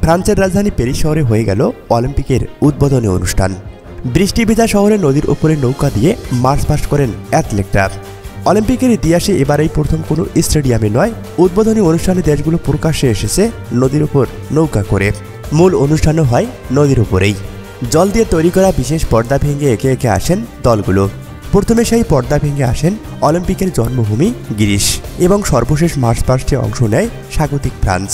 ফ্রান্সের রাজধানী প্যারিস শহরে হয়ে গেল অলিম্পিকের উদ্বোধনী অনুষ্ঠান। বৃষ্টি ভেজা শহরে নদীর উপরে নৌকা দিয়ে মার্চ পাস্ট করেন অ্যাথলেটরা। অলিম্পিকের ইতিহাসে এবারেই প্রথম কোনো স্টেডিয়ামে নয়, উদ্বোধনী অনুষ্ঠানে দেশগুলো প্রকাশ্যে এসেছে নদীর উপর নৌকা করে। মূল অনুষ্ঠানও হয় নদীর উপরেই। জল দিয়ে তৈরি করা বিশেষ পর্দা ভেঙে একে একে আসেন দলগুলো। প্রথমে সেই পর্দা ভেঙে আসেন অলিম্পিকের জন্মভূমি গ্রিস এবং সর্বশেষ মার্চ পাস্টে অংশ নেয় স্বাগতিক ফ্রান্স।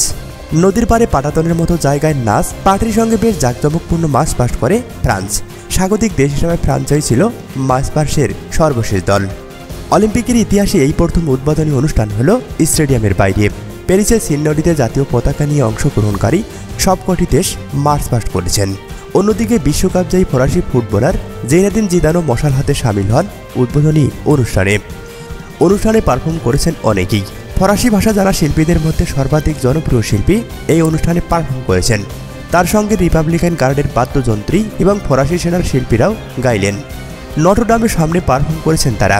নদীর পাড়ে পাটাতনের মতো জায়গায় নাচ পার্টির সঙ্গে বেশ জাঁকজমকপূর্ণ মার্চ পাস্ট করে ফ্রান্স। স্বাগতিক দেশ হিসেবে ফ্রান্সই ছিল মার্চ পাস্টের সর্বশেষ দল। অলিম্পিকের ইতিহাসে এই প্রথম উদ্বোধনী অনুষ্ঠান হলো স্টেডিয়ামের বাইরে। প্যারিসের সিন নদীতে জাতীয় পতাকা নিয়ে অংশগ্রহণকারী সবকটি দেশ মার্চ পাস্ট করেছেন। অন্যদিকে বিশ্বকাপজয়ী ফরাসি ফুটবলার জিনেদিন জিদানও মশাল হাতে সামিল হন উদ্বোধনী অনুষ্ঠানে পারফর্ম করেছেন অনেকেই। ফরাসি ভাষা জানা শিল্পীদের মধ্যে সর্বাধিক জনপ্রিয় শিল্পী এই অনুষ্ঠানে পারফর্ম করেছেন। তার সঙ্গে রিপাবলিকান গার্ডের বাদ্যযন্ত্রী এবং ফরাসি সেনার শিল্পীরাও গাইলেন। নটরডামের সামনে পারফর্ম করেছেন তারা।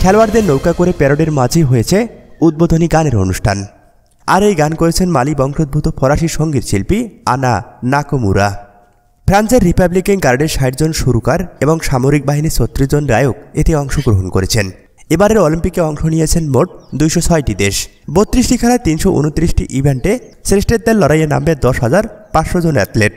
খেলোয়াড়দের নৌকা করে প্যারেডের মাঝেই হয়েছে উদ্বোধনী গানের অনুষ্ঠান। আর এই গান করেছেন মালি বংশোদ্ভূত ফরাসি সঙ্গীত শিল্পী আনা নাকামুরা। ফ্রান্সের রিপাবলিকান গার্ডের ৬০ জন সুরকার এবং সামরিক বাহিনীর ৩৬ জন গায়ক এতে অংশগ্রহণ করেছেন। এবারের অলিম্পিকে অংশ নিয়েছেন মোট ২০৬টি দেশ। ৩২টি খেলায় ৩২৯টি ইভেন্টে শ্রেষ্ঠত্বের লড়াইয়ে নামবে ১০,৫০০ জন অ্যাথলেট।